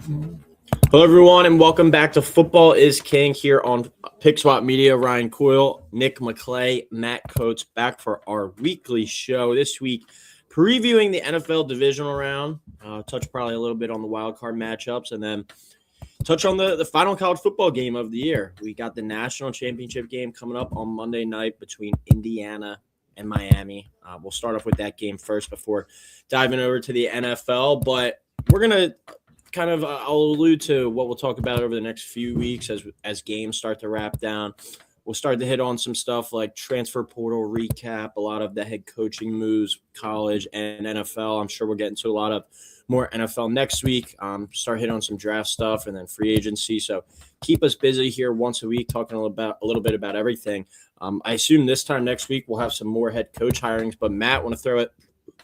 Hello, everyone, and welcome back to Football is King here on Pick Swap Media. Ryan Coyle, Nick McClay, Matt Coates back for our weekly show this week, previewing the NFL divisional round. Touch probably a little bit on the wild card matchups, and then touch on the final college football game of the year. We got the national championship game coming up on Monday night between Indiana and Miami. We'll start off with that game first before diving over to the NFL, but we're going to I'll allude to what we'll talk about over the next few weeks as games start to wrap down. We'll start to hit on some stuff like transfer portal recap, a lot of the head coaching moves, college and NFL. I'm sure we'll get into a lot of more NFL next week. Start hitting on some draft stuff and then free agency. So keep us busy here once a week, talking a little bit about everything. I assume this time next week we'll have some more head coach hirings, but Matt, want to throw it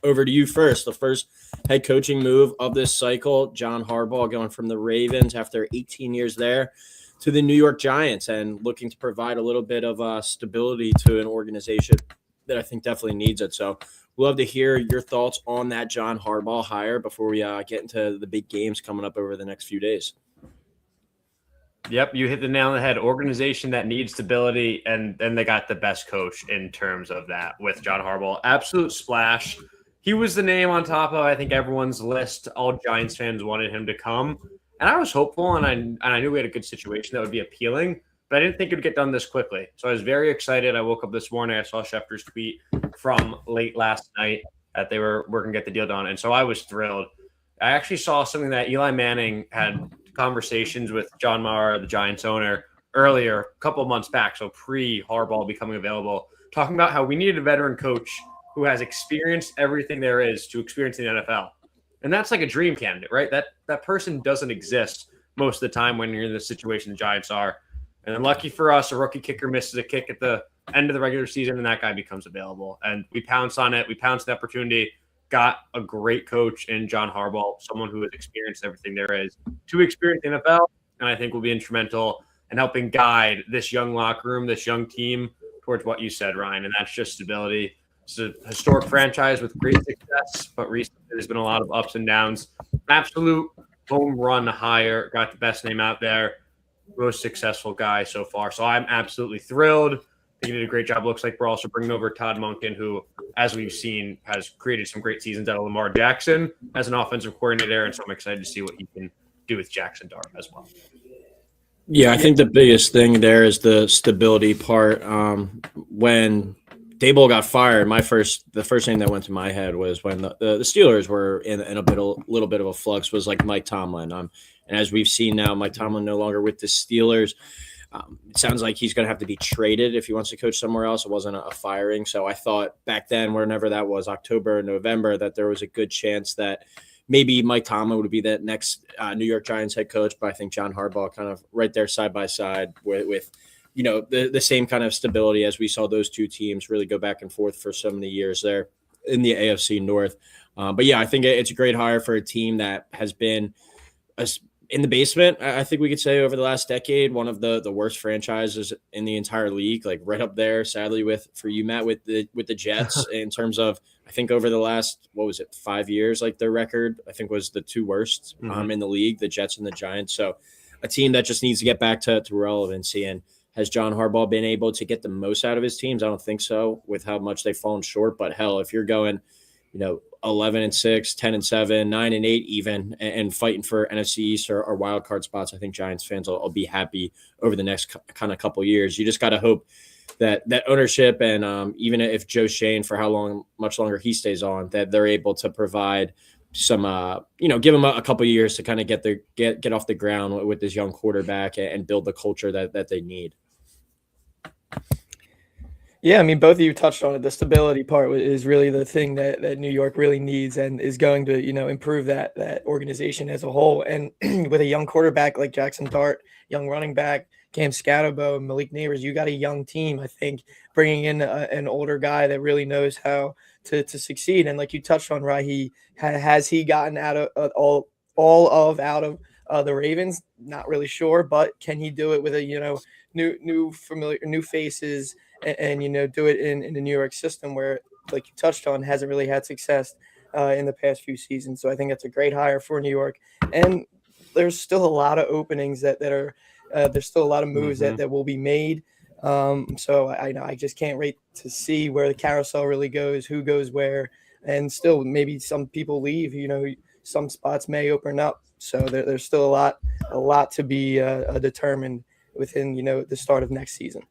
over to you first. The first head coaching move of this cycle, John Harbaugh going from the Ravens after 18 years there to the New York Giants and looking to provide a little bit of stability to an organization that I think definitely needs it. So we'd love to hear your thoughts on that John Harbaugh hire before we get into the big games coming up over the next few days. Yep, you hit the nail on the head. Organization that needs stability, and then they got the best coach in terms of that with John Harbaugh. Absolute splash. He was the name on top of, I think, everyone's list. All Giants fans wanted him to come. And I was hopeful, and I knew we had a good situation that would be appealing, but I didn't think it would get done this quickly. So I was very excited. I woke up this morning. I saw Schefter's tweet from late last night that they were working to get the deal done. And so I was thrilled. I actually saw something that Eli Manning had conversations with John Mara, the Giants owner, earlier, a couple of months back, so pre-Harbaugh becoming available, talking about how we needed a veteran coach who has experienced everything there is to experience in the NFL. And that's like a dream candidate, right? That person doesn't exist most of the time when you're in the situation the Giants are. And then lucky for us, a rookie kicker misses a kick at the end of the regular season, and that guy becomes available. And we pounced on it. We pounced the opportunity, got a great coach in John Harbaugh, someone who has experienced everything there is to experience the NFL, and I think will be instrumental in helping guide this young locker room, this young team towards what you said, Ryan, and that's just stability. It's a historic franchise with great success, but recently there's been a lot of ups and downs. Absolute home run hire, got the best name out there, most successful guy so far. So I'm absolutely thrilled. He did a great job. Looks like we're also bringing over Todd Monken, who, as we've seen, has created some great seasons out of Lamar Jackson as an offensive coordinator, and so I'm excited to see what he can do with Jackson Dart as well. Yeah, I think the biggest thing there is the stability part. When Daboll got fired, the first thing that went to my head was when the Steelers were in a little bit of a flux was like Mike Tomlin. And as we've seen now, Mike Tomlin no longer with the Steelers. It sounds like he's going to have to be traded if he wants to coach somewhere else. It wasn't a firing. So I thought back then, whenever that was, October or November, that there was a good chance that maybe Mike Tomlin would be that next New York Giants head coach. But I think John Harbaugh kind of right there side by side with the same kind of stability as we saw those two teams really go back and forth for so many years there in the AFC North. But yeah, I think it's a great hire for a team that has been in the basement, I think we could say, over the last decade, one of the worst franchises in the entire league, like right up there, sadly, for you, Matt, with the Jets in terms of, I think over the last, 5 years, like their record, I think was the two worst in the league, the Jets and the Giants. So a team that just needs to get back to relevancy. And has John Harbaugh been able to get the most out of his teams? I don't think so, with how much they've fallen short. But hell, if you're going, 11-6, 10-7, 9-8 even, and fighting for NFC East or wild card spots, I think Giants fans will be happy over the next kind of couple years. You just got to hope that ownership and even if Joe Shane, for much longer he stays on, that they're able to provide some, give them a couple years to kind of get off the ground with this young quarterback and build the culture that they need. Yeah, I mean, both of you touched on it. The stability part is really the thing that New York really needs and is going to, improve that organization as a whole. And with a young quarterback like Jackson Dart, young running back, Cam Scatterbo, Malik Neighbors, you got a young team, I think, bringing in an older guy that really knows how to succeed. And like you touched on, Rahi, has he gotten out of the Ravens? Not really sure, but can he do it with a, new familiar, new faces, and do it in the New York system where, like you touched on, hasn't really had success in the past few seasons. So I think that's a great hire for New York. And there's still a lot of openings that are there's still a lot of moves that will be made. So I just can't wait to see where the carousel really goes, who goes where, and still maybe some people leave. Some spots may open up. So there's still a lot to be determined within the start of next season.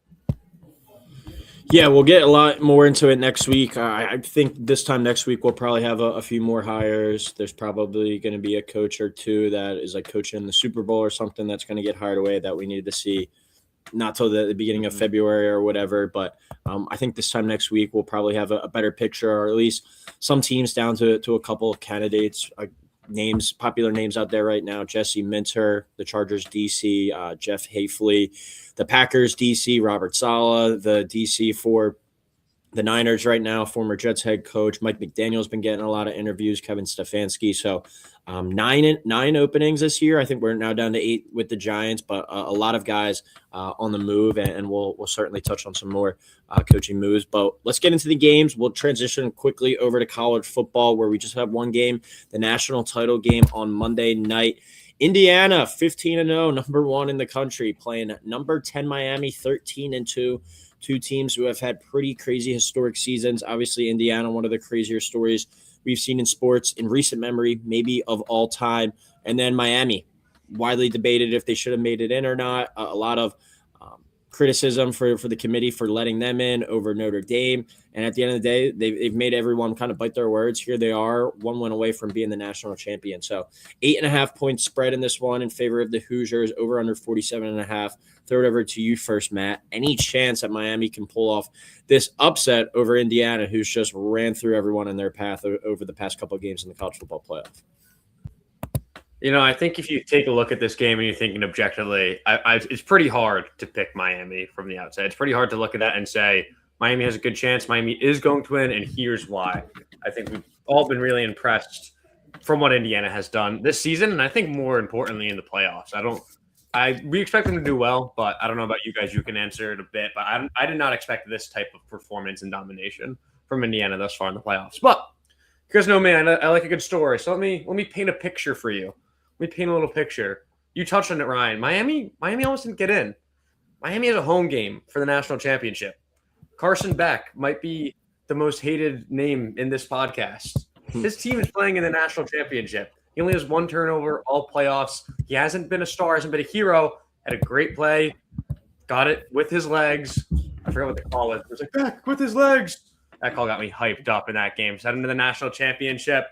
Yeah, we'll get a lot more into it next week. I think this time next week we'll probably have a few more hires. There's probably going to be a coach or two that is like coaching the Super Bowl or something that's going to get hired away that we need to see. Not till the beginning of February or whatever, but I think this time next week we'll probably have a better picture, or at least some teams down to a couple of candidates, popular names out there right now. Jesse Minter, the Chargers DC, Jeff Hafley, the Packers DC, Robert Saleh, the DC for the Niners right now, former Jets head coach. Mike McDaniel's been getting a lot of interviews, Kevin Stefanski. So 9 openings this year. I think we're now down to 8 with the Giants, but a lot of guys on the move, and we'll certainly touch on some more coaching moves. But let's get into the games. We'll transition quickly over to college football, where we just have one game, the national title game on Monday night. Indiana, 15-0, number 1 in the country, playing number 10 Miami, 13-2. Two teams who have had pretty crazy historic seasons. Obviously, Indiana, one of the crazier stories we've seen in sports in recent memory, maybe of all time. And then Miami, widely debated if they should have made it in or not. A lot of criticism for the committee for letting them in over Notre Dame. And at the end of the day, they've made everyone kind of bite their words. Here they are, 1 win away from being the national champion. So 8.5 point spread in this one in favor of the Hoosiers, over under 47.5. Throw it over to you first, Matt. Any chance that Miami can pull off this upset over Indiana, who's just ran through everyone in their path over the past couple of games in the college football playoff? I think if you take a look at this game and you're thinking objectively, it's pretty hard to pick Miami from the outside. It's pretty hard to look at that and say Miami has a good chance. Miami is going to win, and here's why. I think we've all been really impressed from what Indiana has done this season, and I think more importantly in the playoffs. We expect them to do well, but I don't know about you guys. You can answer it a bit, but I did not expect this type of performance and domination from Indiana thus far in the playoffs. But you guys know me, I like a good story. So let me paint a picture for you. Let me paint a little picture. You touched on it, Ryan. Miami almost didn't get in. Miami has a home game for the national championship. Carson Beck might be the most hated name in this podcast. His team is playing in the national championship. He only has 1 turnover all playoffs. He hasn't been a star, hasn't been a hero. Had a great play. Got it with his legs. I forgot what they call it. It was like, Beck with his legs. That call got me hyped up in that game. Set him to the national championship.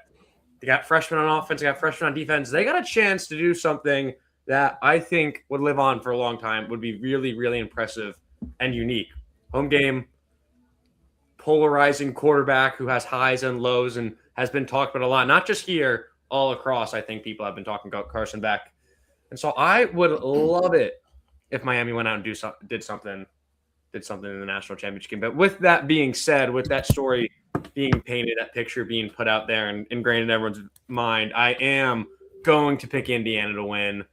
They got freshmen on offense. They got freshmen on defense. They got a chance to do something that I think would live on for a long time, would be really, really impressive and unique. Home game, polarizing quarterback who has highs and lows and has been talked about a lot, not just here, all across. I think people have been talking about Carson Beck. And so I would love it if Miami went out and did something in the national championship game. But with that being said, with that story being painted, that picture being put out there and ingrained in everyone's mind, I am going to pick Indiana to win.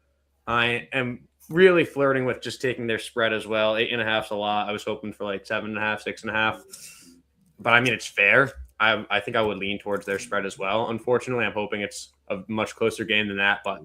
I am really flirting with just taking their spread as well. 8.5 is a lot. I was hoping for like 7.5, 6.5. But I mean, it's fair. I think I would lean towards their spread as well. Unfortunately, I'm hoping it's a much closer game than that. But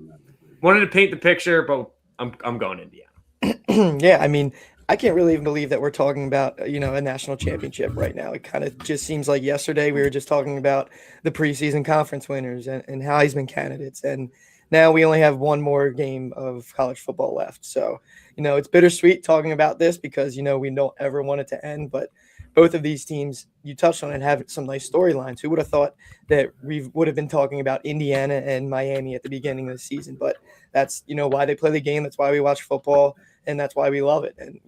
wanted to paint the picture, but I'm going Indiana. Yeah, I mean, I can't really even believe that we're talking about, a national championship right now. It kind of just seems like yesterday we were just talking about the preseason conference winners and Heisman candidates. And now we only have one more game of college football left. So, it's bittersweet talking about this because, we don't ever want it to end. But both of these teams, you touched on it, have some nice storylines. Who would have thought that we would have been talking about Indiana and Miami at the beginning of the season? But that's, why they play the game. That's why we watch football. And that's why we love it. And,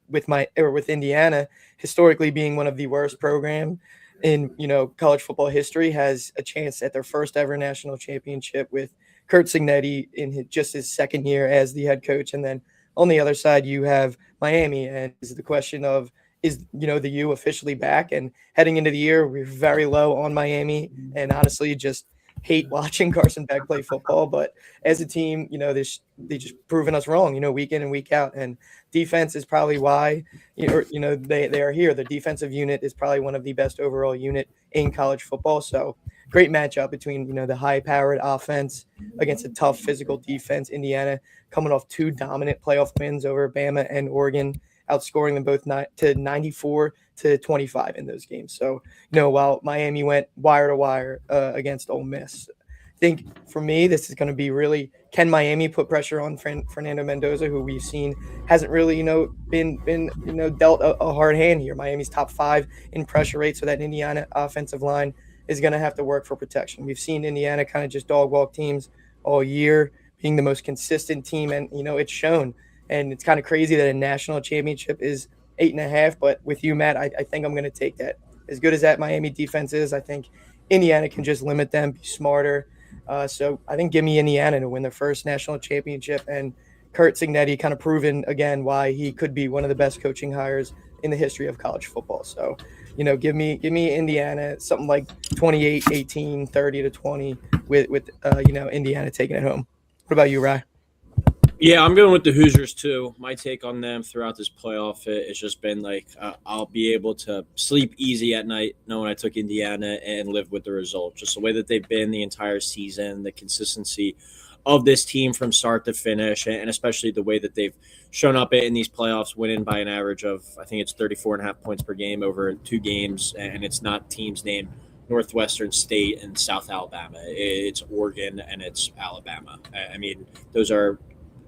with Indiana, historically being one of the worst program in, college football history, has a chance at their first ever national championship with Kurt Signetti in just his second year as the head coach. And then on the other side, you have Miami. And is the question of, is, the U officially back? And heading into the year, we're very low on Miami and honestly just hate watching Carson Beck play football. But as a team, they just proven us wrong, week in and week out. And defense is probably why, they are here. The defensive unit is probably one of the best overall unit in college football. So, great matchup between, the high-powered offense against a tough physical defense. Indiana coming off 2 dominant playoff wins over Bama and Oregon, outscoring them both to 94-25 in those games. So, while Miami went wire to wire against Ole Miss, I think for me, this is going to be really, can Miami put pressure on Fernando Mendoza, who we've seen hasn't really, been dealt a hard hand here. Miami's top 5 in pressure rate, so that Indiana offensive line is going to have to work for protection. We've seen Indiana kind of just dog walk teams all year, being the most consistent team, and it's shown. And it's kind of crazy that a national championship is 8.5. But with you, Matt, I think I'm going to take that. As good as that Miami defense is, I think Indiana can just limit them, be smarter. So I think give me Indiana to win their first national championship, and Kurt Cignetti kind of proven again why he could be one of the best coaching hires in the history of college football. So, give me Indiana, something like 28-18, 30-20 with Indiana taking it home. What about you, Rye? Yeah, I'm going with the Hoosiers too. My take on them throughout this playoff has just been like I'll be able to sleep easy at night knowing I took Indiana and live with the result. Just the way that they've been the entire season, the consistency of this team from start to finish, and especially the way that they've shown up in these playoffs, winning by an average of, I think it's 34.5 points per game over 2 games, and it's not teams named Northwestern State and South Alabama. It's Oregon and it's Alabama. I mean, those are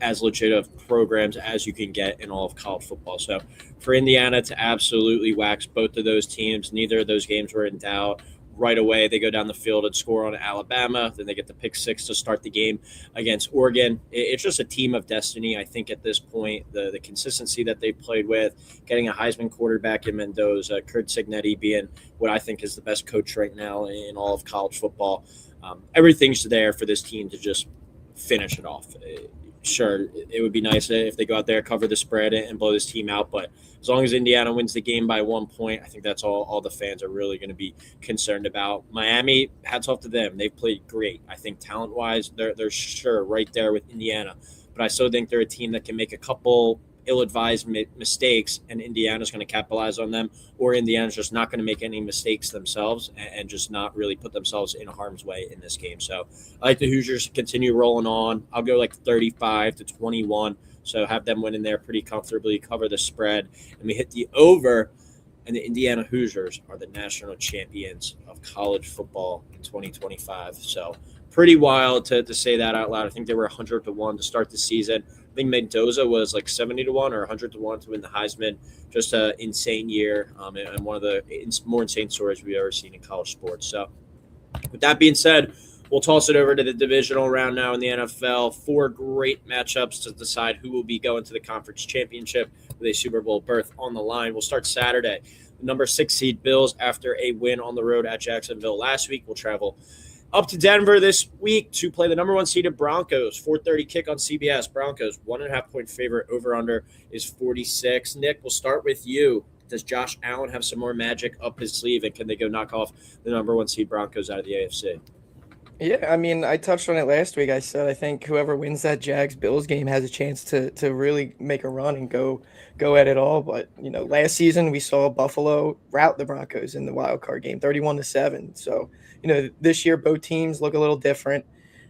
as legit of programs as you can get in all of college football. So for Indiana to absolutely wax both of those teams, neither of those games were in doubt. Right away, they go down the field and score on Alabama. Then they get the pick 6 to start the game against Oregon. It's just a team of destiny, I think, at this point. The consistency that they played with, getting a Heisman quarterback in Mendoza, Kurt Cignetti being what I think is the best coach right now in all of college football. Everything's there for this team to just finish it off. Sure, it would be nice if they go out there, cover the spread, and blow this team out. But as long as Indiana wins the game by 1 point, I think that's all the fans are really going to be concerned about. Miami, hats off to them. They've played great. I think talent-wise, they're sure right there with Indiana. But I still think they're a team that can make a couple ill-advised mistakes, and Indiana's going to capitalize on them, or Indiana's just not going to make any mistakes themselves and just not really put themselves in harm's way in this game. So I like the Hoosiers to continue rolling on. I'll go like 35-21, so have them win in there pretty comfortably, cover the spread, and we hit the over, and the Indiana Hoosiers are the national champions of college football in 2025. So pretty wild to say that out loud. I think they were 100-1 to start the season. I think Mendoza was like 70-1 or 100-1 to win the Heisman. Just an insane year, and one of the more insane stories we've ever seen in college sports. So with that being said, we'll toss it over to the divisional round now in the NFL. 4 great matchups to decide who will be going to the conference championship with a Super Bowl berth on the line. We'll start Saturday. The number 6 seed Bills, after a win on the road at Jacksonville last week, will travel up to Denver this week to play the number 1 seeded Broncos. 4:30 kick on CBS. Broncos 1.5 point favorite. Over under is 46. Nick, we'll start with you. Does Josh Allen have some more magic up his sleeve, and can they go knock off the number 1 seed Broncos out of the AFC? Yeah, I mean, I touched on it last week. I said I think whoever wins that Jags-Bills game has a chance to really make a run and go at it all. But, last season we saw Buffalo rout the Broncos in the wild card game, 31-7. So, this year both teams look a little different.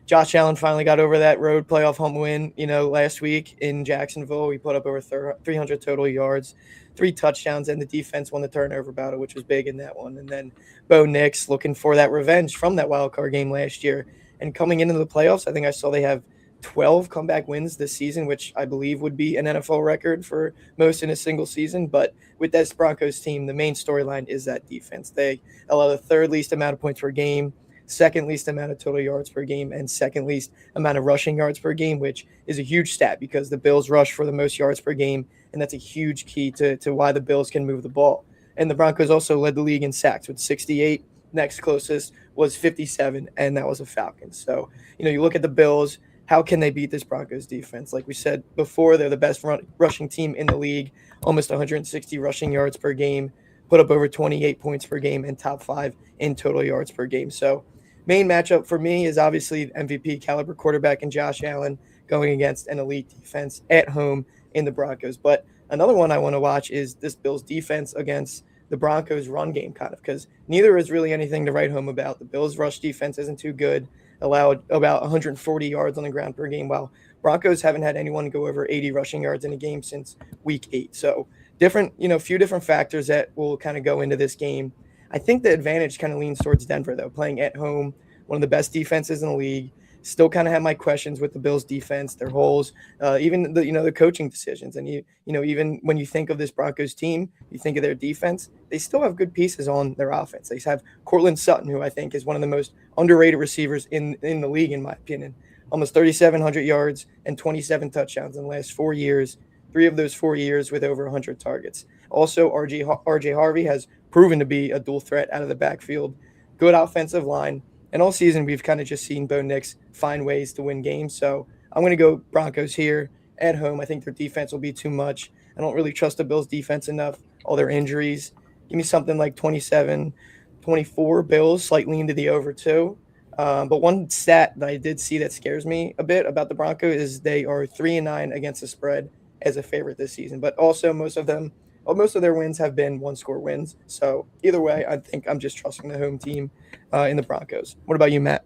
Josh Allen finally got over that road playoff home win, last week in Jacksonville. We put up over 300 total yards, 3 touchdowns, and the defense won the turnover battle, which was big in that one. And then Bo Nix looking for that revenge from that wild card game last year. And coming into the playoffs, I think I saw they have 12 comeback wins this season, which I believe would be an NFL record for most in a single season. But with this Broncos team, the main storyline is that defense. They allow the 3rd least amount of points per game, 2nd least amount of total yards per game, and 2nd least amount of rushing yards per game, which is a huge stat because the Bills rush for the most yards per game, and that's a huge key to why the Bills can move the ball. And the Broncos also led the league in sacks with 68. Next closest was 57, and that was a Falcons. So, you look at the Bills, how can they beat this Broncos defense? Like we said before, they're the best rushing team in the league, almost 160 rushing yards per game, put up over 28 points per game, and top 5 in total yards per game. So main matchup for me is obviously MVP caliber quarterback and Josh Allen going against an elite defense at home in the Broncos. But another one I want to watch is this Bills defense against the Broncos' run game, kind of, because neither is really anything to write home about. The Bills' rush defense isn't too good, allowed about 140 yards on the ground per game, while Broncos haven't had anyone go over 80 rushing yards in a game since week 8. So different, few different factors that will kind of go into this game. I think the advantage kind of leans towards Denver, though, playing at home, one of the best defenses in the league. Still kind of have my questions with the Bills' defense, their holes, even the coaching decisions, and even when you think of this Broncos team, you think of their defense. They still have good pieces on their offense. They have Courtland Sutton, who I think is one of the most underrated receivers in the league, in my opinion. Almost 3,700 yards and 27 touchdowns in the last 4 years. 3 of those 4 years with over 100 targets. Also, RJ Harvey has proven to be a dual threat out of the backfield. Good offensive line. And all season, we've kind of just seen Bo Nix find ways to win games. So I'm going to go Broncos here at home. I think their defense will be too much. I don't really trust the Bills' defense enough. All their injuries. Give me something like 27-24 Bills, slightly into the over two. But one stat that I did see that scares me a bit about the Broncos is they are 3-9 against the spread as a favorite this season. But also most of their wins have been one-score wins. So either way, I think I'm just trusting the home team in the Broncos. What about you, Matt?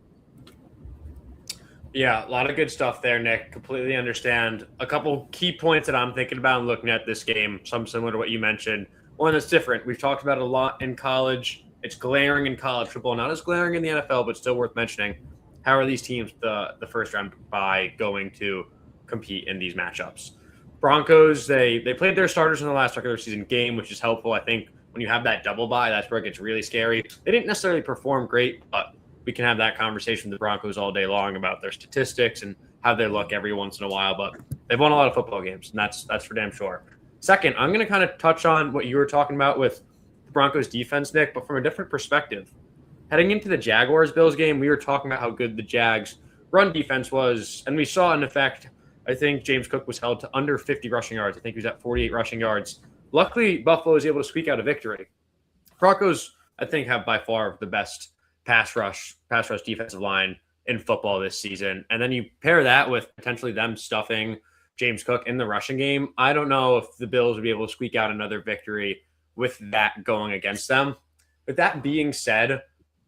Yeah, a lot of good stuff there, Nick. Completely understand. A couple key points that I'm thinking about and looking at this game, some similar to what you mentioned. One that's different. We've talked about it a lot in college. It's glaring in college football, not as glaring in the NFL, but still worth mentioning. How are these teams, the first round bye, going to compete in these matchups? Broncos, they played their starters in the last regular season game, which is helpful. I think when you have that double bye, that's where it gets really scary. They didn't necessarily perform great, but we can have that conversation with the Broncos all day long about their statistics and how they look every once in a while. But they've won a lot of football games, and that's for damn sure. Second, I'm going to kind of touch on what you were talking about with the Broncos defense, Nick, but from a different perspective. Heading into the Jaguars-Bills game, we were talking about how good the Jags' run defense was, and we saw an effect. I think James Cook was held to under 50 rushing yards. I think he was at 48 rushing yards. Luckily, Buffalo was able to squeak out a victory. Broncos, I think, have by far the best pass rush defensive line in football this season. And then you pair that with potentially them stuffing James Cook in the rushing game. I don't know if the Bills would be able to squeak out another victory with that going against them. With that being said,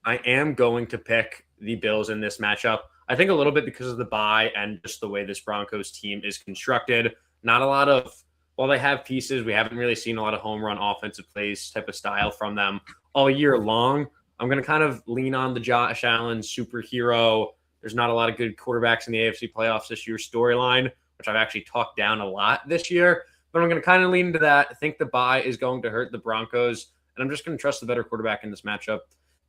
I am going to pick the Bills in this matchup. I think a little bit because of the bye and just the way this Broncos team is constructed. Not a lot of, while they have pieces, we haven't really seen a lot of home run offensive plays type of style from them all year long. I'm going to kind of lean on the Josh Allen superhero. There's not a lot of good quarterbacks in the AFC playoffs this year storyline, which I've actually talked down a lot this year. But I'm going to kind of lean into that. I think the bye is going to hurt the Broncos, and I'm just going to trust the better quarterback in this matchup.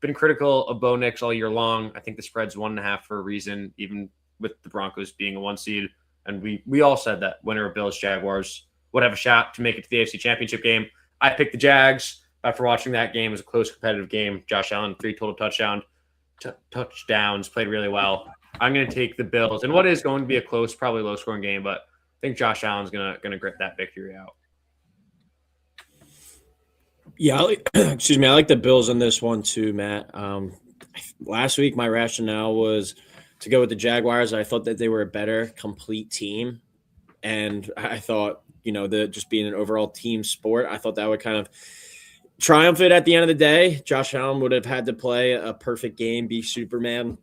Been critical of Bo Nix all year long. I think the spread's 1.5 for a reason, even with the Broncos being a 1 seed. And we all said that winner of Bills Jaguars would have a shot to make it to the AFC Championship game. I picked the Jags after watching that game. It was a close, competitive game. Josh Allen, 3 total touchdowns, played really well. I'm going to take the Bills, and what is going to be a close, probably low-scoring game, but I think Josh Allen's going to grit that victory out. Yeah, excuse me. I like the Bills in this one too, Matt. Last week, my rationale was to go with the Jaguars. I thought that they were a better, complete team, and I thought, just being an overall team sport, I thought that would kind of triumph it at the end of the day. Josh Allen would have had to play a perfect game, be Superman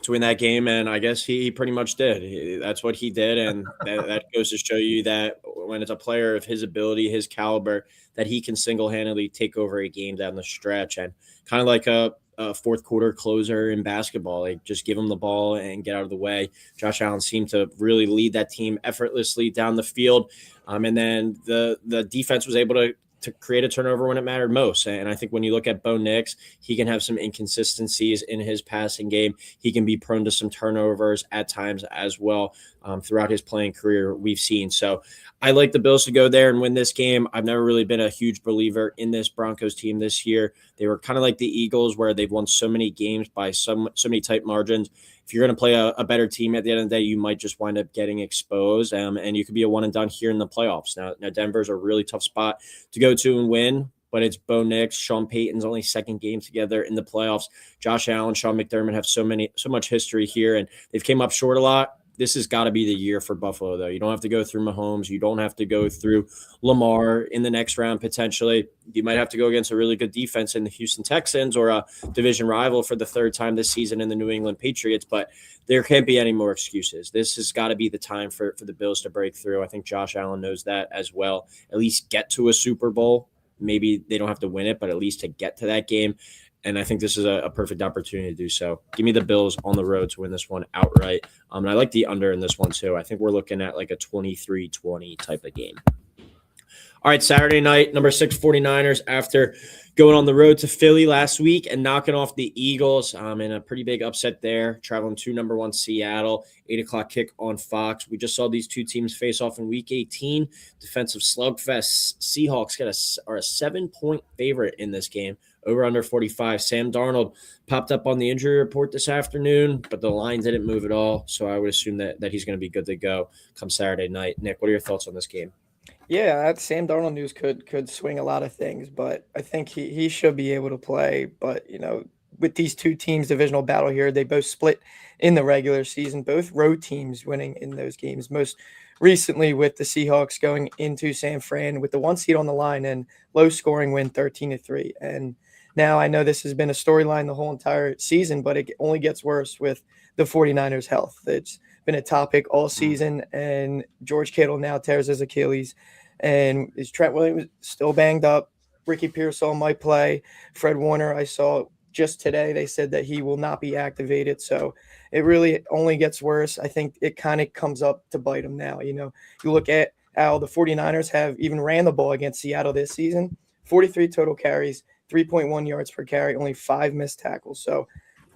to win that game, and I guess he pretty much did. That's what he did, and that goes to show you that when it's a player of his ability, his caliber, that he can single-handedly take over a game down the stretch, and kind of like a fourth quarter closer in basketball, like just give him the ball and get out of the way. Josh Allen seemed to really lead that team effortlessly down the field, and then the defense was able to create a turnover when it mattered most. And I think when you look at Bo Nix, he can have some inconsistencies in his passing game. He can be prone to some turnovers at times as well throughout his playing career we've seen. So I like the Bills to go there and win this game. I've never really been a huge believer in this Broncos team this year. They were kind of like the Eagles where they've won so many games by so many tight margins. If you're going to play a better team at the end of the day, you might just wind up getting exposed, and you could be a one and done here in the playoffs. Now Denver's a really tough spot to go to and win, but it's Bo Nix, Sean Payton's only second game together in the playoffs. Josh Allen, Sean McDermott have so much history here, and they've came up short a lot. This has got to be the year for Buffalo, though. You don't have to go through Mahomes. You don't have to go through Lamar in the next round, potentially. You might have to go against a really good defense in the Houston Texans or a division rival for the third time this season in the New England Patriots, but there can't be any more excuses. This has got to be the time for the Bills to break through. I think Josh Allen knows that as well. At least get to a Super Bowl. Maybe they don't have to win it, but at least to get to that game. And I think this is a perfect opportunity to do so. Give me the Bills on the road to win this one outright. And I like the under in this one too. I think we're looking at like a 23-20 type of game. All right, Saturday night, number 6 49ers after going on the road to Philly last week and knocking off the Eagles in a pretty big upset there, traveling to number 1 Seattle, 8 o'clock kick on Fox. We just saw these two teams face off in Week 18. Defensive slugfest. Seahawks are a 7-point favorite in this game, over under 45. Sam Darnold popped up on the injury report this afternoon, but the line didn't move at all, so I would assume that he's going to be good to go come Saturday night. Nick, what are your thoughts on this game? Yeah, that Sam Darnold news could swing a lot of things, but I think he should be able to play. But, with these two teams, divisional battle here, they both split in the regular season, both road teams winning in those games. Most recently with the Seahawks going into San Fran with the 1 seed on the line and low scoring win 13-3. And now I know this has been a storyline the whole entire season, but it only gets worse with the 49ers' health. It's been a topic all season, and George Kittle now tears his Achilles. And is Trent Williams still banged up? Ricky Pearsall might play. Fred Warner, I saw just today, they said that he will not be activated. So it really only gets worse. I think it kind of comes up to bite them now. You look at how the 49ers have even ran the ball against Seattle this season, 43 total carries, 3.1 yards per carry, only 5 missed tackles. So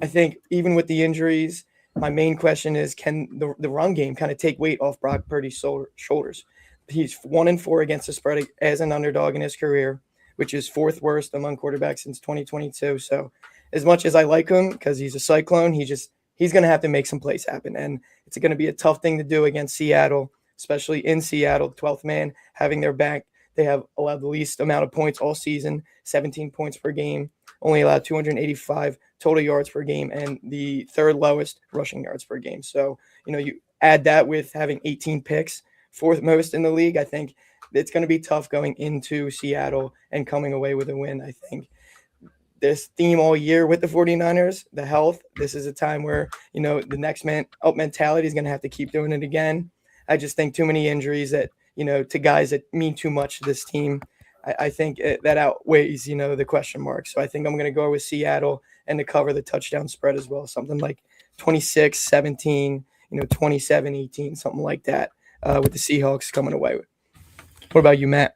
I think even with the injuries, my main question is, can the run game kind of take weight off Brock Purdy's shoulders? He's 1-4 against the spread as an underdog in his career, which is 4th worst among quarterbacks since 2022. So as much as I like him because he's a Cyclone, he's going to have to make some plays happen. And it's going to be a tough thing to do against Seattle, especially in Seattle, 12th man, having their back. They have allowed the least amount of points all season, 17 points per game, only allowed 285 total yards per game, and the 3rd lowest rushing yards per game. So, you add that with having 18 picks, 4th most in the league. I think it's going to be tough going into Seattle and coming away with a win. I think this theme all year with the 49ers, the health, this is a time where, the next man up mentality is going to have to keep doing it again. I just think too many injuries that, to guys that mean too much to this team. I think that outweighs, the question mark. So I think I'm going to go with Seattle and to cover the touchdown spread as well. Something like 26-17, 27-18, something like that. With the Seahawks coming away with. What about you, Matt?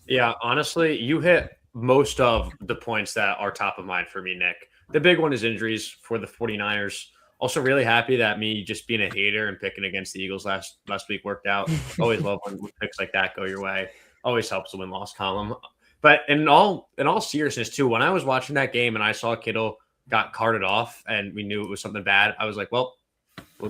Yeah, honestly, you hit most of the points that are top of mind for me, Nick. The big one is injuries for the 49ers. Also really happy that me just being a hater and picking against the Eagles last week worked out. Always love when picks like that go your way. Always helps the win-loss column. But in all seriousness, too, when I was watching that game and I saw Kittle got carted off and we knew it was something bad, I was like, well,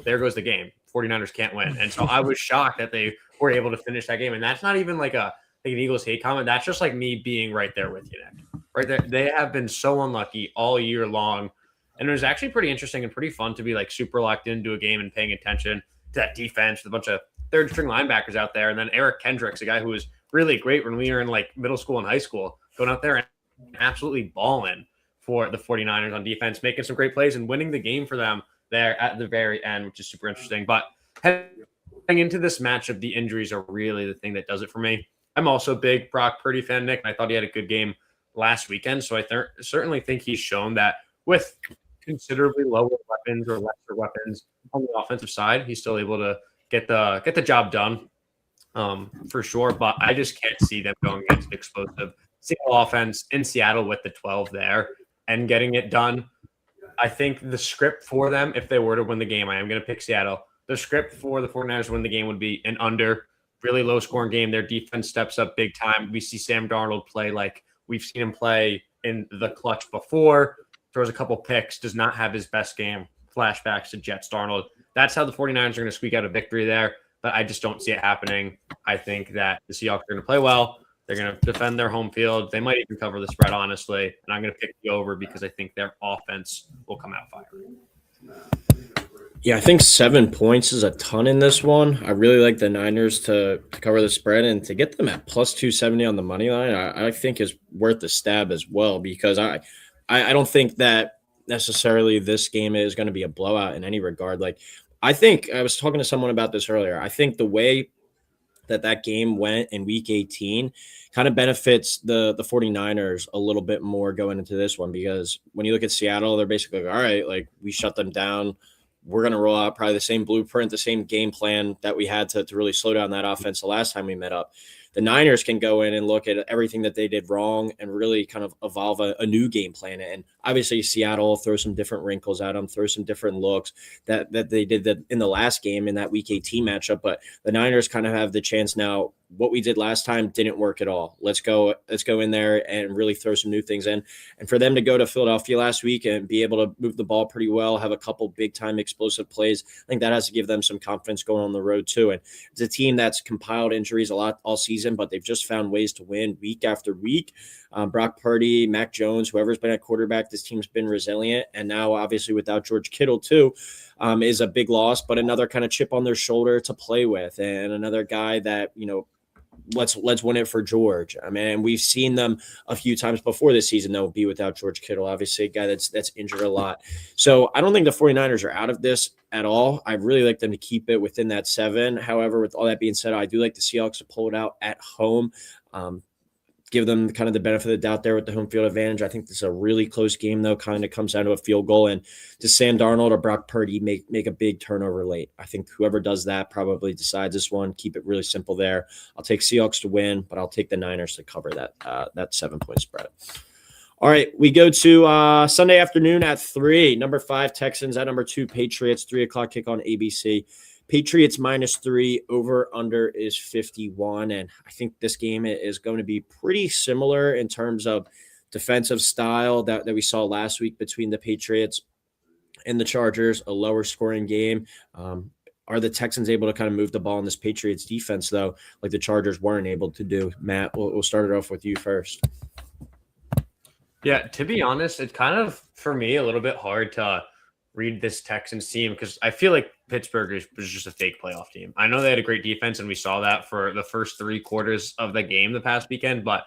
there goes the game. 49ers can't win. And so I was shocked that they were able to finish that game. And that's not even like an Eagles hate comment. That's just like me being right there with you, Nick. Right there. They have been so unlucky all year long. And it was actually pretty interesting and pretty fun to be like super locked into a game and paying attention to that defense with a bunch of 3rd string linebackers out there. And then Eric Kendricks, a guy who was really great when we were in like middle school and high school, going out there and absolutely balling for the 49ers on defense, making some great plays and winning the game for them there at the very end, which is super interesting. But heading into this matchup, the injuries are really the thing that does it for me. I'm also a big Brock Purdy fan, Nick, and I thought he had a good game last weekend. So I certainly think he's shown that with considerably lower weapons or lesser weapons on the offensive side, he's still able to get the job done for sure. But I just can't see them going against an explosive single offense in Seattle with the 12 there and getting it done. I think the script for them, if they were to win the game, I am going to pick Seattle. The script for the 49ers to win the game would be an under, really low-scoring game. Their defense steps up big time. We see Sam Darnold play like we've seen him play in the clutch before. Throws a couple picks, does not have his best game. Flashbacks to Jets Darnold. That's how the 49ers are going to squeak out a victory there, but I just don't see it happening. I think that the Seahawks are going to play well. They're going to defend their home field. They might even cover the spread, honestly. And I'm going to pick the over because I think their offense will come out firing. Yeah, I think 7 points is a ton in this one. I really like the Niners to cover the spread and to get them at plus 270 on the money line. I think is worth the stab as well because I don't think that necessarily this game is going to be a blowout in any regard. Like I think I was talking to someone about this earlier. I think the way that game went in week 18 kind of benefits the 49ers a little bit more going into this one because when you look at Seattle, they're basically like, all right, like we shut them down. We're going to roll out probably the same blueprint, the same game plan that we had to really slow down that offense the last time we met up. The Niners can go in and look at everything that they did wrong and really kind of evolve a new game plan. And obviously, Seattle throw some different wrinkles at them, throw some different looks that they did that in the last game in that Week 18 matchup. But the Niners kind of have the chance now. What we did last time didn't work at all. Let's go in there and really throw some new things in. And for them to go to Philadelphia last week and be able to move the ball pretty well, have a couple big time explosive plays, I think that has to give them some confidence going on the road too. And it's a team that's compiled injuries a lot all season, but they've just found ways to win week after week. Brock Purdy, Mac Jones, whoever's been at quarterback, this team's been resilient. And now, obviously, without George Kittle too, is a big loss, but another kind of chip on their shoulder to play with, and another guy that let's win it for George. I mean, we've seen them a few times before this season, though, be without George Kittle, obviously a guy that's injured a lot. So I don't think the 49ers are out of this at all. I really like them to keep it within that 7. However, with all that being said, I do like the Seahawks to pull it out at home. Give them kind of the benefit of the doubt there with the home field advantage. I think this is a really close game, though. Kind of comes down to a field goal. And does Sam Darnold or Brock Purdy make a big turnover late? I think whoever does that probably decides this one. Keep it really simple there. I'll take Seahawks to win, but I'll take the Niners to cover that 7-point spread. All right, we go to Sunday afternoon at 3. Number 5 Texans at number 2 Patriots. 3:00 kick on ABC. Patriots -3, over under is 51. And I think this game is going to be pretty similar in terms of defensive style that we saw last week between the Patriots and the Chargers, a lower scoring game. Are the Texans able to kind of move the ball in this Patriots defense, though, like the Chargers weren't able to do? Matt, we'll start it off with you first. Yeah, to be honest, it's kind of, for me, a little bit hard to read this Texans team because I feel like Pittsburgh was just a fake playoff team. I know they had a great defense, and we saw that for the first 3 quarters of the game the past weekend. But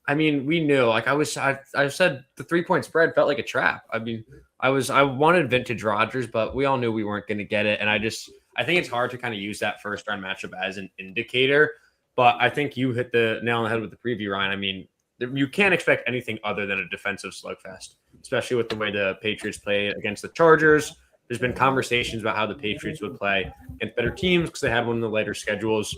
I mean, we knew. Like I said, the 3-point spread felt like a trap. I mean, I wanted vintage Rodgers, but we all knew we weren't going to get it. And I think it's hard to kind of use that first round matchup as an indicator. But I think you hit the nail on the head with the preview, Ryan. I mean, you can't expect anything other than a defensive slugfest, especially with the way the Patriots play against the Chargers. There's been conversations about how the Patriots would play against better teams because they had one of the lighter schedules.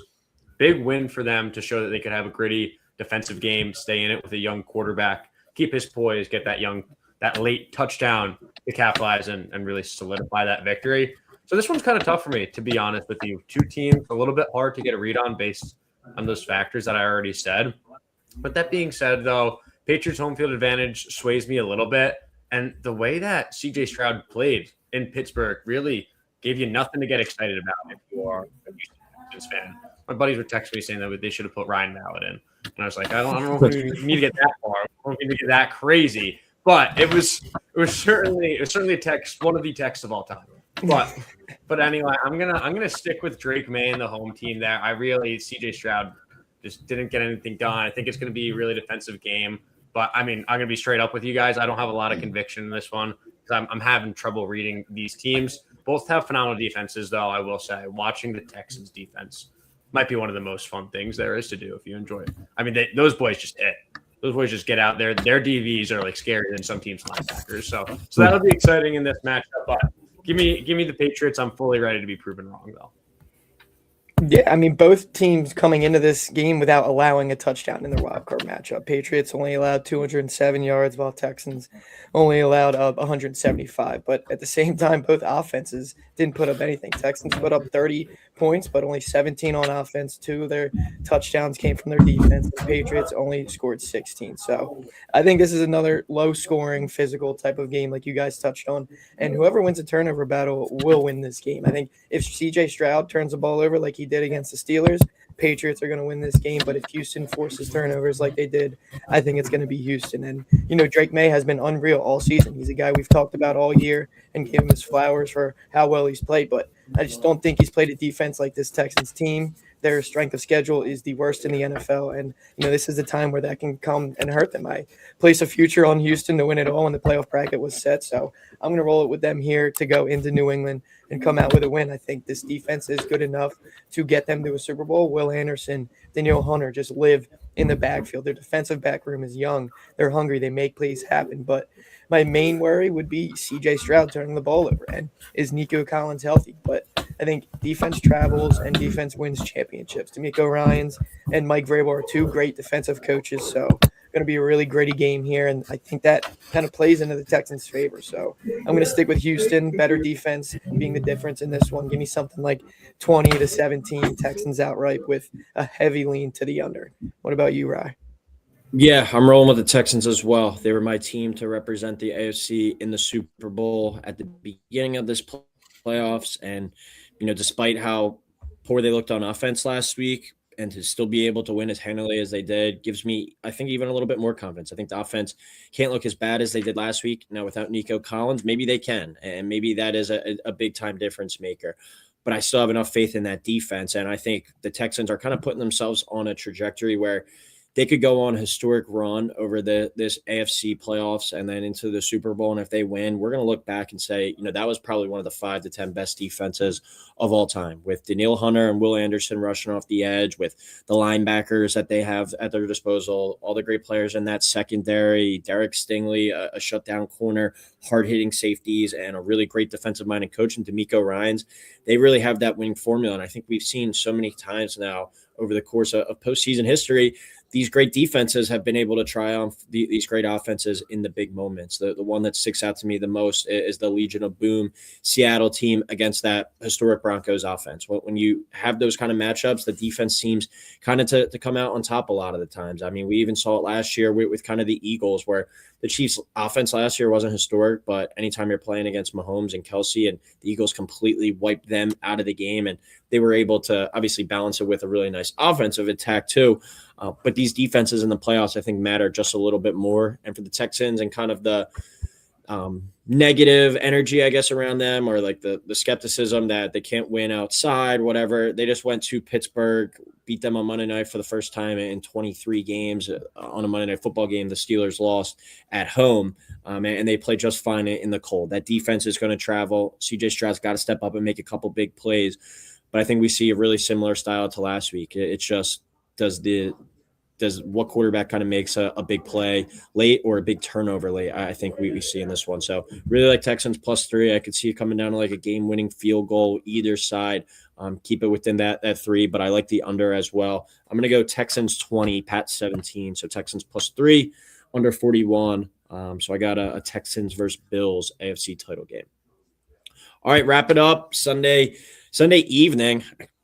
Big win for them to show that they could have a gritty defensive game, stay in it with a young quarterback, keep his poise, get that late touchdown to capitalize and really solidify that victory. So this one's kind of tough for me, to be honest with you. 2 teams, a little bit hard to get a read on based on those factors that I already said. But that being said, though, Patriots home field advantage sways me a little bit. And the way that CJ Stroud played in Pittsburgh really gave you nothing to get excited about if you are a Houston fan. My buddies were texting me saying that they should have put Ryan Mallett in. And I was like, I don't know if we need to get that far. I don't need to get that crazy. But it was certainly a text, one of the texts of all time. But anyway, I'm gonna stick with Drake May and the home team there. CJ Stroud just didn't get anything done. I think it's going to be a really defensive game. But, I mean, I'm going to be straight up with you guys. I don't have a lot of conviction in this one because I'm having trouble reading these teams. Both have phenomenal defenses, though, I will say. Watching the Texans defense might be one of the most fun things there is to do if you enjoy it. I mean, those boys just hit. Those boys just get out there. Their DVs are, like, scarier than some teams' linebackers. So that'll be exciting in this matchup. But give me the Patriots. I'm fully ready to be proven wrong, though. Yeah, I mean, both teams coming into this game without allowing a touchdown in their wildcard matchup. Patriots only allowed 207 yards, while Texans only allowed 175. But at the same time, both offenses didn't put up anything. Texans put up 30 points, but only 17 on offense. 2 of their touchdowns came from their defense. The Patriots only scored 16. So I think this is another low-scoring, physical type of game like you guys touched on. And whoever wins a turnover battle will win this game. I think if C.J. Stroud turns the ball over like he did against the Steelers, Patriots are going to win this game, but if Houston forces turnovers like they did, I think it's going to be Houston. And, Drake May has been unreal all season. He's a guy we've talked about all year and gave him his flowers for how well he's played, but I just don't think he's played a defense like this Texans team. Their strength of schedule is the worst in the NFL, and this is the time where that can come and hurt them. I place a future on Houston to win it all when the playoff bracket was set, so I'm going to roll it with them here to go into New England and come out with a win. I think this defense is good enough to get them to a Super Bowl. Will Anderson, Danielle Hunter just live in the backfield. Their defensive back room is young. They're hungry. They make plays happen, but my main worry would be CJ Stroud turning the ball over, and is Nico Collins healthy? But I think defense travels and defense wins championships. D'Amico Ryans and Mike Vrabel are two great defensive coaches, so going to be a really gritty game here, and I think that kind of plays into the Texans' favor. So I'm going to stick with Houston, better defense being the difference in this one. Give me something like 20-17 Texans outright with a heavy lean to the under. What about you, Rye? Yeah, I'm rolling with the Texans as well. They were my team to represent the AFC in the Super Bowl at the beginning of this playoffs. And, despite how poor they looked on offense last week, and to still be able to win as handily as they did gives me, I think, even a little bit more confidence. I think the offense can't look as bad as they did last week. Now, without Nico Collins, maybe they can. And maybe that is a big-time difference maker. But I still have enough faith in that defense. And I think the Texans are kind of putting themselves on a trajectory where they could go on a historic run over this AFC playoffs and then into the Super Bowl. And if they win, we're going to look back and say, that was probably one of the 5 to 10 best defenses of all time, with Danielle Hunter and Will Anderson rushing off the edge, with the linebackers that they have at their disposal, all the great players in that secondary, Derek Stingley, a shutdown corner, hard-hitting safeties, and a really great defensive-minded coach in D'Amico Ryans. They really have that winning formula. And I think we've seen so many times now over the course of postseason history, these great defenses have been able to triumph these great offenses in the big moments. The one that sticks out to me the most is the Legion of Boom Seattle team against that historic Broncos offense. When you have those kind of matchups, the defense seems kind of to come out on top a lot of the times. I mean, we even saw it last year with kind of the Eagles, where the Chiefs' offense last year wasn't historic, but anytime you're playing against Mahomes and Kelsey, and the Eagles completely wiped them out of the game, and they were able to obviously balance it with a really nice offensive attack too. But these defenses in the playoffs, I think, matter just a little bit more. And for the Texans and kind of the negative energy, I guess, around them, or like the skepticism that they can't win outside, whatever, they just went to Pittsburgh, beat them on Monday night for the first time in 23 games on a Monday Night Football game. The Steelers lost at home, and they played just fine in the cold. That defense is going to travel. CJ Stroud's got to step up and make a couple big plays. But I think we see a really similar style to last week. It's just, does what quarterback kind of makes a big play late or a big turnover late? I think we see in this one. So really like Texans +3. I could see it coming down to like a game-winning field goal either side. Keep it within that 3, but I like the under as well. I'm going to go Texans 20, Pat 17. So Texans +3, under 41. So I got a Texans versus Bills AFC title game. All right, wrap it up. Sunday evening.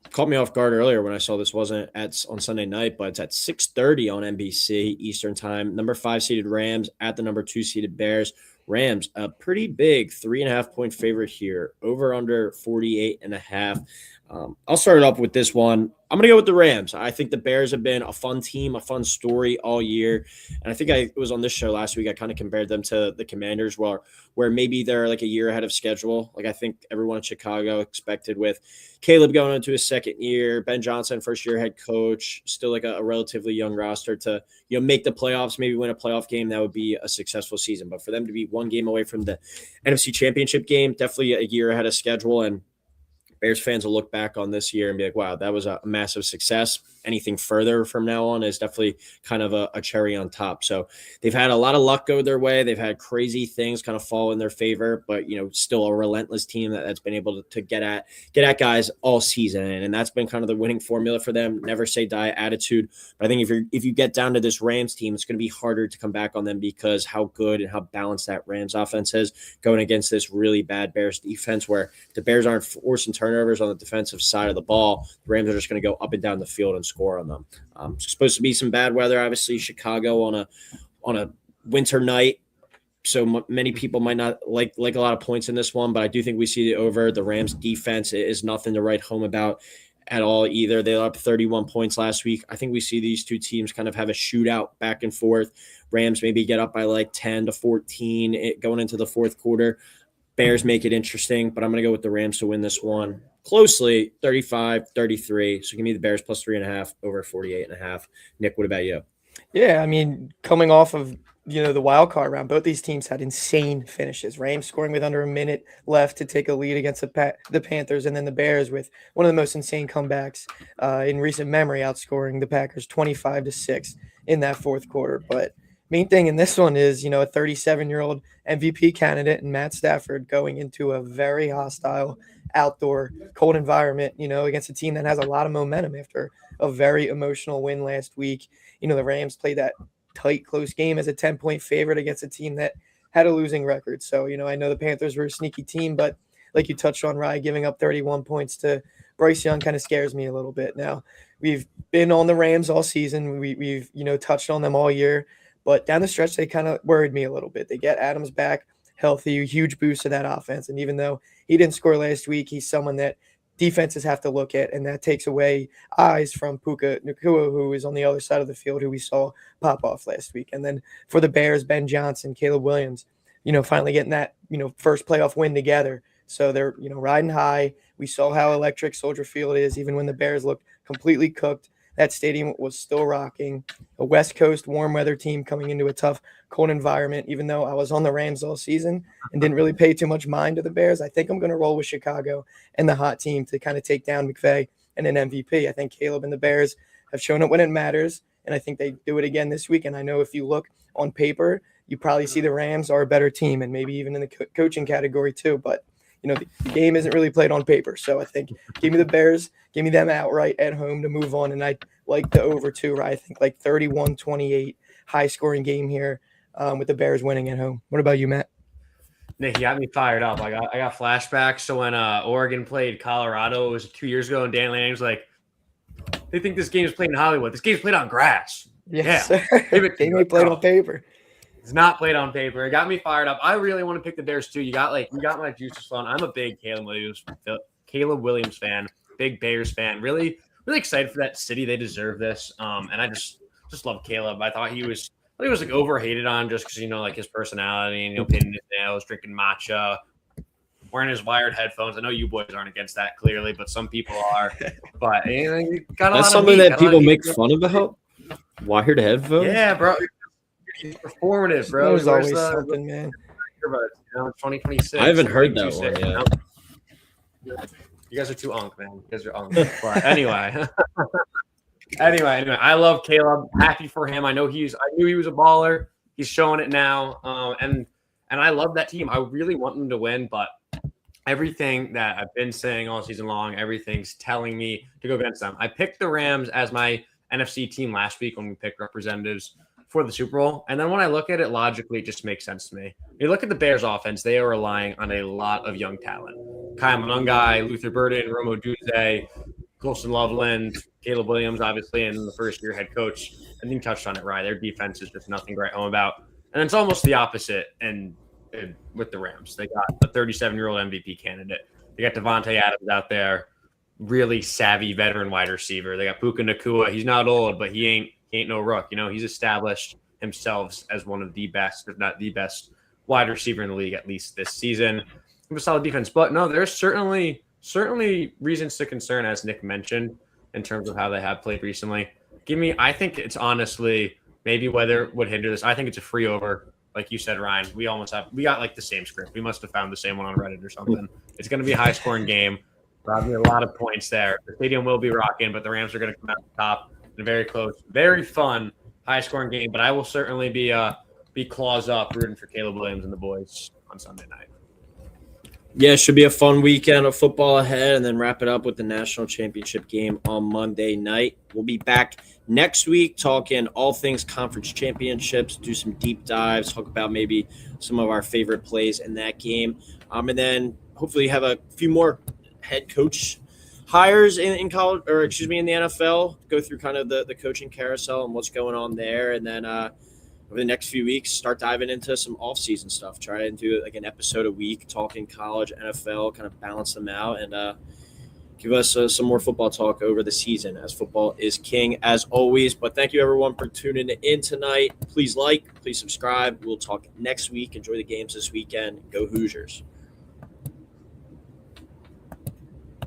Caught me off guard earlier when I saw this wasn't on Sunday night, but it's at 6:30 on NBC Eastern time. Number 5 seeded Rams at the number 2 seeded Bears. Rams, a pretty big 3.5 point favorite here, over under 48.5. I'll start it up with this one. I'm going to go with the Rams. I think the Bears have been a fun team, a fun story all year. And I think it was on this show last week, I kind of compared them to the Commanders, where maybe they're like a year ahead of schedule. Like I think everyone in Chicago expected, with Caleb going into his second year, Ben Johnson, first year head coach, still like a relatively young roster to, make the playoffs, maybe win a playoff game. That would be a successful season. But for them to be one game away from the NFC Championship game, definitely a year ahead of schedule. And Bears fans will look back on this year and be like, wow, that was a massive success. Anything further from now on is definitely kind of a cherry on top. So they've had a lot of luck go their way. They've had crazy things kind of fall in their favor, but, still a relentless team that's been able to get at guys all season. And that's been kind of the winning formula for them. Never say die attitude. But I think if you get down to this Rams team, it's going to be harder to come back on them because how good and how balanced that Rams offense is going against this really bad Bears defense, where the Bears aren't forcing turnovers on the defensive side of the ball. The Rams are just going to go up and down the field and score on them. It's supposed to be some bad weather, obviously. Chicago on a winter night, so many people might not like a lot of points in this one, but I do think we see the over. The Rams defense is nothing to write home about. at all either. They were up 31 points last week. I think we see these two teams kind of have a shootout back and forth. Rams maybe get up by like 10 to 14 going into the fourth quarter. Bears make it interesting, but I'm going to go with the Rams to win this one closely, 35-33. So give me the Bears plus 3.5 over 48.5. Nick, what about you? Yeah, I mean, coming off of the wild card round, both these teams had insane finishes. Rams scoring with under a minute left to take a lead against the Panthers, and then the Bears with one of the most insane comebacks in recent memory, outscoring the Packers 25-6 in that fourth quarter. But main thing in this one is, a 37-year-old MVP candidate and Matt Stafford going into a very hostile outdoor cold environment, against a team that has a lot of momentum after a very emotional win last week. The Rams played that tight, close game as a 10-point favorite against a team that had a losing record. So, I know the Panthers were a sneaky team, but like you touched on, Ryan, giving up 31 points to Bryce Young kind of scares me a little bit. Now, we've been on the Rams all season. We've touched on them all year, but down the stretch, they kind of worried me a little bit. They get Adams back healthy, huge boost to that offense. And even though he didn't score last week, he's someone that defenses have to look at, and that takes away eyes from Puka Nacua, who is on the other side of the field, who we saw pop off last week. And then for the Bears, Ben Johnson, Caleb Williams, finally getting that, first playoff win together. So they're, riding high. We saw how electric Soldier Field is, even when the Bears looked completely cooked. That stadium was still rocking. A West Coast warm weather team coming into a tough, cold environment. Even though I was on the Rams all season and didn't really pay too much mind to the Bears, I think I'm going to roll with Chicago and the hot team to kind of take down McVay and an MVP. I think Caleb and the Bears have shown it when it matters, and I think they do it again this week. And I know if you look on paper, you probably see the Rams are a better team, and maybe even in the coaching category too. But the game isn't really played on paper. So I think give me the Bears, give me them outright at home to move on. And I like the over too, right? I think like 31-28, high scoring game here with the Bears winning at home. What about you, Matt? Nick, you got me fired up. I got flashbacks. So when Oregon played Colorado, it was 2 years ago, and Dan Lanning was like, they think this game is played in Hollywood. This game's played on grass. Yes, yeah. They may play on paper. It's not played on paper. It got me fired up. I really want to pick the Bears too. You got my juices flowing. I'm a big Caleb Williams fan, big Bears fan. Really, really excited for that city. They deserve this. And I just love Caleb. I thought he was like overhated on just because like his personality and painting his nails, drinking matcha, wearing his wired headphones. I know you boys aren't against that clearly, but some people are. But you got a That's lot something of that people make fun of about wired headphones. Yeah, bro. Performative, bro. There's always something, man. 2026. I haven't heard that one yet. You guys are too unk, man. You guys are unk. But anyway. anyway, I love Caleb. Happy for him. I knew he was a baller. He's showing it now. And I love that team. I really want them to win, but everything that I've been saying all season long, everything's telling me to go against them. I picked the Rams as my NFC team last week when we picked representatives for the Super Bowl. And then when I look at it logically, it just makes sense to me. You look at the Bears offense, they are relying on a lot of young talent. Kyle Monungai, Luther Burden, Romo Dunze, Colson Loveland, Caleb Williams, obviously, and the first-year head coach. I think you touched on it, right? Their defense is just nothing to write home about. And it's almost the opposite and with the Rams. They got a 37-year-old MVP candidate. They got Devontae Adams out there, really savvy veteran wide receiver. They got Puka Nacua. He's not old, but he ain't no rook. He's established himself as one of the best, if not the best, wide receiver in the league, at least this season. A solid defense. But no, there's certainly reasons to concern, as Nick mentioned, in terms of how they have played recently. I think it's honestly maybe weather would hinder this. I think it's a free over. Like you said, Ryan, we got like the same script. We must have found the same one on Reddit or something. It's going to be a high scoring game. Probably a lot of points there. The stadium will be rocking, but the Rams are going to come out the top. A very close, very fun, high-scoring game. But I will certainly be claws up rooting for Caleb Williams and the boys on Sunday night. Yeah, it should be a fun weekend of football ahead, and then wrap it up with the national championship game on Monday night. We'll be back next week talking all things conference championships, do some deep dives, talk about maybe some of our favorite plays in that game, and then hopefully have a few more head coach hires in college, or excuse me, in the NFL, go through kind of the coaching carousel and what's going on there. And then over the next few weeks, start diving into some off-season stuff. Try and do like an episode a week, talking college, NFL, kind of balance them out and give us some more football talk over the season, as football is king as always. But thank you everyone for tuning in tonight. Please please subscribe. We'll talk next week. Enjoy the games this weekend. Go Hoosiers.